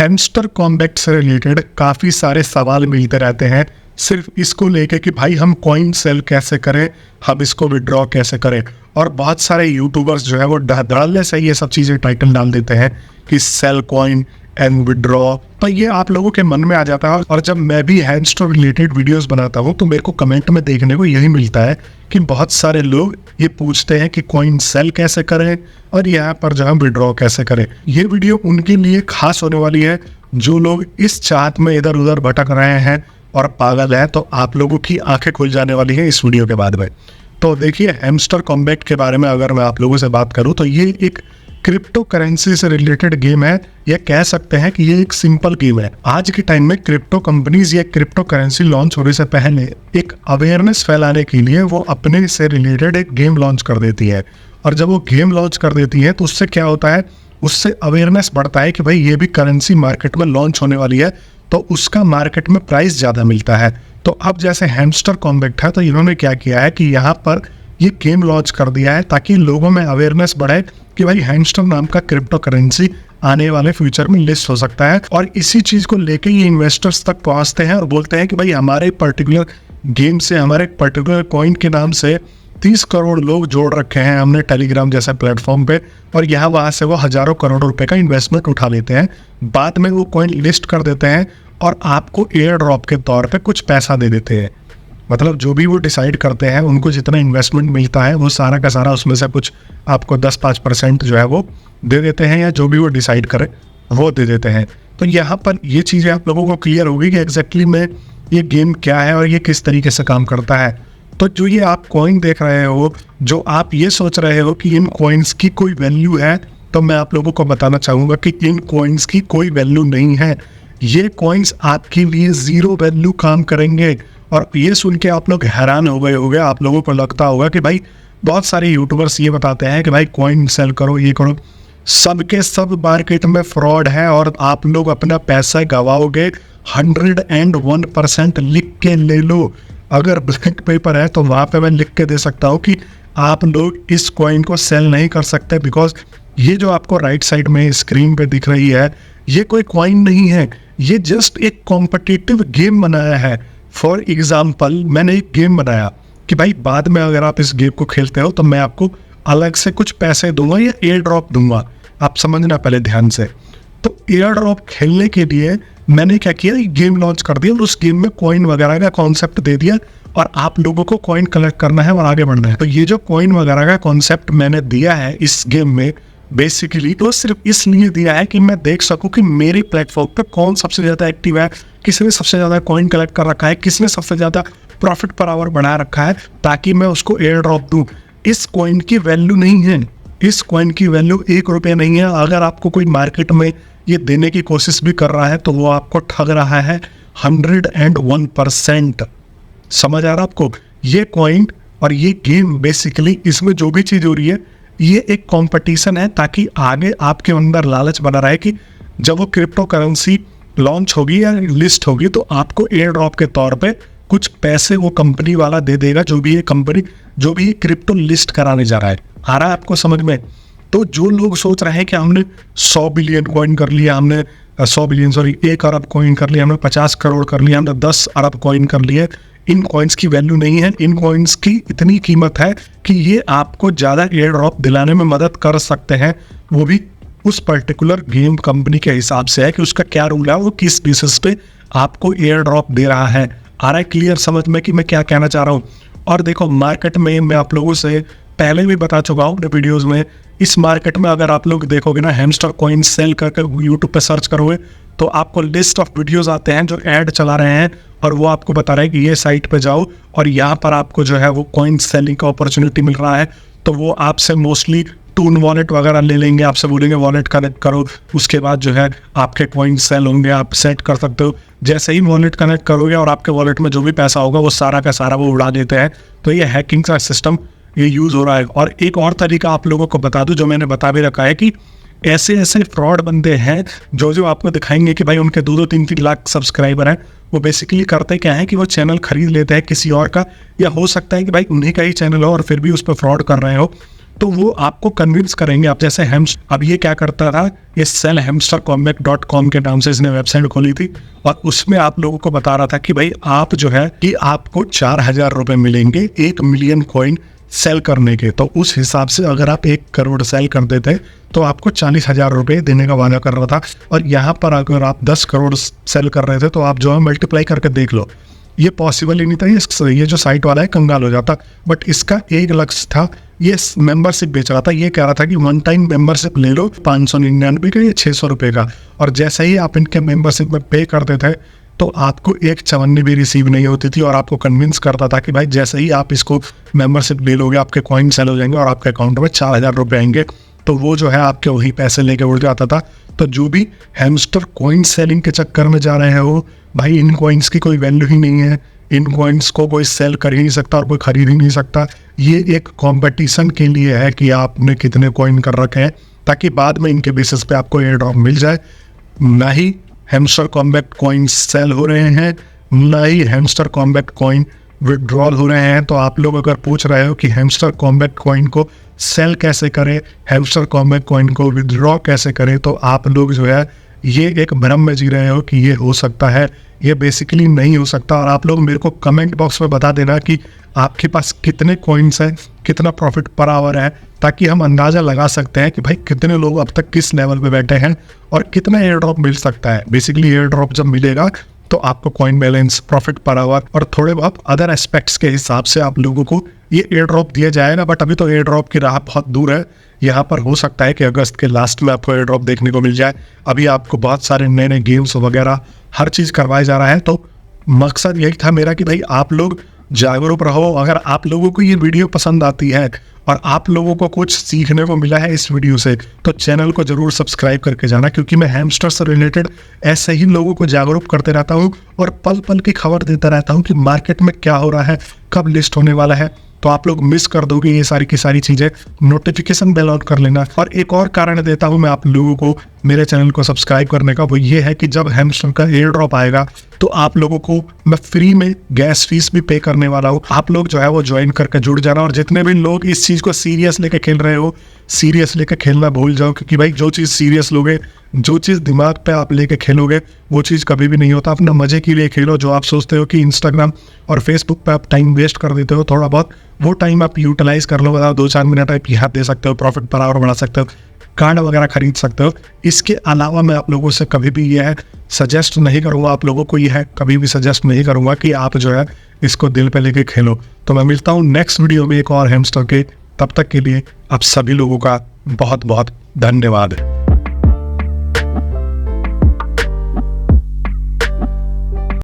Hamster combat से related काफ़ी सारे सवाल मिलते रहते हैं सिर्फ इसको लेके कि भाई हम कॉइन सेल कैसे करें, हम इसको विड्रॉ कैसे करें। और बहुत सारे यूट्यूबर्स जो है वो धड़ल्ले से ये सब चीज़ें टाइटल डाल देते हैं कि सेल कॉइन एंड विड्रॉ, तो ये आप लोगों के मन में आ जाता है। और जब मैं भी हैमस्टर रिलेटेड वीडियोस बनाता हूँ तो मेरे को कमेंट में देखने को यही मिलता है कि बहुत सारे लोग ये पूछते हैं कि कॉइन सेल कैसे करें और यहाँ पर जो हम विड्रॉ कैसे करें। ये वीडियो उनके लिए खास होने वाली है जो लोग इस चाहत में इधर उधर भटक रहे हैं और पागल है, तो आप लोगों की आंखें खुल जाने वाली है इस वीडियो के बाद में। तो देखिए, हैमस्टर कॉम्बैट के बारे में अगर मैं आप लोगों से बात करूं तो ये एक क्रिप्टो करेंसी से रिलेटेड गेम है। या कह सकते हैं कि ये एक सिंपल गेम है। आज के टाइम में क्रिप्टो कंपनीज या क्रिप्टो करेंसी लॉन्च होने से पहले एक अवेयरनेस फैलाने के लिए वो अपने से रिलेटेड एक गेम लॉन्च कर देती है। और जब वो गेम लॉन्च कर देती है तो उससे क्या होता है, उससे अवेयरनेस बढ़ता है कि भाई ये भी करेंसी मार्केट में लॉन्च होने वाली है, तो उसका मार्केट में प्राइस ज़्यादा मिलता है। तो अब जैसे हैमस्टर कॉम्बैट है तो इन्होंने क्या किया है कि यहाँ पर ये गेम लॉन्च कर दिया है ताकि लोगों में अवेयरनेस बढ़े कि भाई हैमस्टर नाम का क्रिप्टो करेंसी आने वाले फ्यूचर में लिस्ट हो सकता है। और इसी चीज़ को लेके ये इन्वेस्टर्स तक पहुँचते हैं और बोलते हैं कि भाई हमारे पर्टिकुलर गेम से, हमारे पर्टिकुलर कॉइन के नाम से 30 करोड़ लोग जोड़ रखे हैं हमने टेलीग्राम जैसा प्लेटफॉर्म पे, और यहाँ वहाँ से वो हज़ारों करोड़ रुपए का इन्वेस्टमेंट उठा लेते हैं। बाद में वो कॉइन लिस्ट कर देते हैं और आपको एयर ड्रॉप के तौर पे कुछ पैसा दे देते हैं। मतलब जो भी वो डिसाइड करते हैं, उनको जितना इन्वेस्टमेंट मिलता है वो सारा का सारा उसमें से कुछ आपको 10-5% जो है वो दे देते हैं, या जो भी वो डिसाइड करे वो दे देते हैं। तो यहाँ पर ये चीज़ें आप लोगों को क्लियर होगी कि एग्जैक्टली में ये गेम क्या है और ये किस तरीके से काम करता है। तो जो ये आप कॉइन देख रहे हो, जो आप ये सोच रहे हो कि इन कॉइन्स की कोई वैल्यू है, तो मैं आप लोगों को बताना चाहूँगा कि इन कॉइन्स की कोई वैल्यू नहीं है। ये कॉइन्स आपके लिए ज़ीरो वैल्यू काम करेंगे। और ये सुन के आप लोग हैरान हो गए होंगे, आप लोगों को लगता होगा कि भाई बहुत सारे यूट्यूबर्स ये बताते हैं कि भाई कॉइन सेल करो, ये करो। सबके सब मार्केट में फ्रॉड है और आप लोग अपना पैसा गवाओगे। 101% लिख के ले लो। अगर ब्लैंक पेपर है तो वहाँ पे मैं लिख के दे सकता हूँ कि आप लोग इस कॉइन को सेल नहीं कर सकते, बिकॉज ये जो आपको राइट साइड में स्क्रीन पे दिख रही है ये कोई कॉइन नहीं है, ये जस्ट एक कॉम्पिटिटिव गेम बनाया है। फॉर एग्जाम्पल, मैंने एक गेम बनाया कि भाई बाद में अगर आप इस गेम को खेलते हो तो मैं आपको अलग से कुछ पैसे दूंगा या एयर ड्रॉप दूंगा। आप समझना पहले ध्यान से। तो एयर ड्रॉप खेलने के लिए मैंने क्या किया, गेम लॉन्च कर दिया और उस गेम में कॉइन वगैरह का कॉन्सेप्ट दे दिया और आप लोगों को कॉइन कलेक्ट करना है और आगे बढ़ना है। तो ये जो कॉइन वगैरह का कॉन्सेप्ट मैंने दिया है इस गेम में, बेसिकली तो सिर्फ इसलिए दिया है कि मैं देख सकूं कि मेरे प्लेटफॉर्म पे कौन सबसे ज़्यादा एक्टिव है, किसने सबसे ज़्यादा कॉइन कलेक्ट कर रखा है, किसने सबसे ज़्यादा प्रॉफिट पर आवर बढ़ा रखा है, ताकि मैं उसको एयर ड्रॉप दूँ। इस कॉइन की वैल्यू नहीं है, इस कॉइन की वैल्यू 1 रुपये नहीं है। अगर आपको कोई मार्केट में ये देने की कोशिश भी कर रहा है तो वो आपको ठग रहा है 101%। समझ आ रहा आपको? ये कॉइन और ये गेम बेसिकली, इसमें जो भी चीज़ हो रही है ये एक कंपटीशन है ताकि आगे आपके अंदर लालच बना रहे कि जब वो क्रिप्टो करेंसी लॉन्च होगी या लिस्ट होगी तो आपको एयर ड्रॉप के तौर पे कुछ पैसे वो कंपनी वाला दे देगा, जो भी ये कंपनी, जो भी क्रिप्टो लिस्ट कराने जा रहा है। आ रहा है आपको समझ में? तो जो लोग सोच रहे हैं कि हमने 100 बिलियन कॉइन कर लिया, हमने 1 अरब कॉइन कर लिया, हमने 50 करोड़ कर लिया, हमने 10 अरब कॉइन कर लिए, इन कॉइन्स की वैल्यू नहीं है। इन कॉइन्स की इतनी कीमत है कि ये आपको ज़्यादा एयर ड्रॉप दिलाने में मदद कर सकते हैं, वो भी उस पर्टिकुलर गेम कंपनी के हिसाब से है कि उसका क्या रूल है, वो किस बेसिस पे आपको एयर ड्रॉप दे रहा है। आ रहा है क्लियर समझ में कि मैं क्या कहना चाह रहा हूँ? और देखो, मार्केट में मैं आप लोगों से पहले भी बता चुका हूँ अपने वीडियोज़ में, इस मार्केट में अगर आप लोग देखोगे ना, हैमस्टर कॉइन सेल करके यूट्यूब पे सर्च करोगे तो आपको लिस्ट ऑफ वीडियोस आते हैं जो ऐड चला रहे हैं और वो आपको बता रहे हैं कि ये साइट पे जाओ और यहाँ पर आपको जो है वो कॉइन सेलिंग का अपॉर्चुनिटी मिल रहा है। तो वो आपसे मोस्टली टून वॉलेट वगैरह ले लेंगे, आपसे बोलेंगे वॉलेट कनेक्ट करो, उसके बाद जो है आपके कॉइन सेल होंगे, आप सेट कर सकते हो। जैसे ही वॉलेट कनेक्ट करोगे और आपके वॉलेट में जो भी पैसा होगा वो सारा का सारा वो उड़ा देते हैं। तो ये हैकिंग का सिस्टम ये यूज़ हो रहा है। और एक और तरीका आप लोगों को बता दूं, जो मैंने बता भी रखा है कि ऐसे ऐसे फ्रॉड बंदे हैं जो आपको दिखाएंगे कि भाई उनके 2-3 लाख सब्सक्राइबर हैं। वो बेसिकली करते क्या है कि वो चैनल खरीद लेते हैं किसी और का, या हो सकता है कि भाई उन्हीं का ही चैनल हो और फिर भी उस पर फ्रॉड कर रहे हो। तो वो आपको कन्विंस करेंगे। आप जैसे अब ये क्या करता था, ये sellhamstercombat.com के नाम से इसने वेबसाइट खोली थी और उसमें आप लोगों को बता रहा था कि भाई आप जो है कि आपको 4,000 रुपए मिलेंगे 1 मिलियन कॉइन सेल करने के। तो उस हिसाब से अगर आप 1 करोड़ सेल कर देते तो आपको 40,000 रुपए देने का वादा कर रहा था। और यहाँ पर अगर आप 10 करोड़ सेल कर रहे थे तो आप जो है मल्टीप्लाई करके देख लो, ये पॉसिबल ही नहीं था। ये जो साइट वाला है कंगाल हो जाता। बट इसका एक लक्ष्य था, ये मेंबरशिप बेच रहा था। ये कह रहा था कि वन टाइम मेंबरशिप ले लो 599 का या 600 रुपये का, और जैसे ही आप इनके मेंबरशिप में पे करते थे तो आपको एक चवन्नी भी रिसीव नहीं होती थी। और आपको कन्विंस करता था कि भाई जैसे ही आप इसको मेंबरशिप ले लोगे आपके कॉइन सेल हो जाएंगे और आपके अकाउंट में 4,000 रुपये आएंगे। तो वो जो है आपके वही पैसे लेके उड़ जाता था। तो जो भी हैमस्टर कॉइन सेलिंग के चक्कर में जा रहे हैं वो भाई, इन कॉइन्स की कोई वैल्यू ही नहीं है, इन कॉइन्स को कोई सेल कर ही नहीं सकता और कोई खरीद ही नहीं सकता। ये एक कंपटीशन के लिए है कि आपने कितने कॉइन कर रखे हैं, ताकि बाद में इनके बेसिस पे आपको एयर ड्रॉप मिल जाए। ना ही हैमस्टर कॉम्बैट कॉइन सेल हो रहे हैं, ना ही हैमस्टर कॉम्बैट कॉइन विड्रॉल हो रहे हैं। तो आप लोग अगर पूछ रहे हो कि हैमस्टर कॉम्बैट कॉइन को सेल कैसे करें, हैमस्टर कॉम्बैट कॉइन को विड्रॉ कैसे करें, तो आप लोग जो है ये एक भ्रम में जी रहे हो कि ये हो सकता है। ये बेसिकली नहीं हो सकता। और आप लोग मेरे को कमेंट बॉक्स में बता देना कि आपके पास कितने कॉइन्स हैं, कितना प्रॉफिट पर आवर है, ताकि हम अंदाज़ा लगा सकते हैं कि भाई कितने लोग अब तक किस लेवल पे बैठे हैं और कितना एयर ड्रॉप मिल सकता है। बेसिकली एयर ड्रॉप जब मिलेगा तो आपको coin balance, profit per hour और थोड़े बहुत अदर एस्पेक्ट्स के हिसाब से आप लोगों को ये एयर ड्रॉप दिया जाएगा। बट अभी तो एयर ड्रॉप की राह बहुत दूर है। यहाँ पर हो सकता है कि अगस्त के लास्ट में आपको एयर ड्रॉप देखने को मिल जाए। अभी आपको बहुत सारे नए नए गेम्स वगैरह हर चीज़ करवाया जा रहा है। तो मकसद यही था मेरा कि भाई आप लोग जागरूक रहो। अगर आप लोगों को ये वीडियो पसंद आती है और आप लोगों को कुछ सीखने को मिला है इस वीडियो से, तो चैनल को जरूर सब्सक्राइब करके जाना, क्योंकि मैं हैमस्टर से रिलेटेड ऐसे ही लोगों को जागरूक करते रहता हूँ और पल पल की खबर देता रहता हूँ कि मार्केट में क्या हो रहा है, कब लिस्ट होने वाला है। तो आप लोग मिस कर दोगे ये सारी की सारी चीज़ें, नोटिफिकेशन बेल ऑन कर लेना। और एक और कारण देता हूँ मैं आप लोगों को मेरे चैनल को सब्सक्राइब करने का, वो ये है कि जब हैमस्टर का एयर ड्रॉप आएगा तो आप लोगों को मैं फ्री में गैस फीस भी पे करने वाला हूँ। आप लोग जो है वो ज्वाइन करके जुड़ जाना। और जितने भी लोग इस चीज़ को सीरियस लेके खेल रहे हो, सीरियस लेके खेलना भूल जाओ, क्योंकि भाई जो चीज़ सीरियस लोगे, जो चीज़ दिमाग पे आप लेके खेलोगे, वो चीज़ कभी भी नहीं होता। अपना मज़े के लिए खेलो। जो आप सोचते हो कि इंस्टाग्राम और फेसबुक पे आप टाइम वेस्ट कर देते हो थोड़ा बहुत, वो टाइम आप यूटिलाइज कर लो। बताओ 2-4 मिनट आप यहाँ दे सकते हो, प्रॉफिट पर आवर बढ़ा सकते हो, कार्ड वगैरह खरीद सकते हो। इसके अलावा मैं आप लोगों से कभी भी यह सजेस्ट नहीं करूँगा, आप लोगों को यह कभी भी सजेस्ट नहीं करूँगा कि आप जो है इसको दिल पे लेके खेलो। तो मैं मिलता हूँ नेक्स्ट वीडियो में एक और हैमस्टर के। तब तक के लिए आप सभी लोगों का बहुत बहुत धन्यवाद।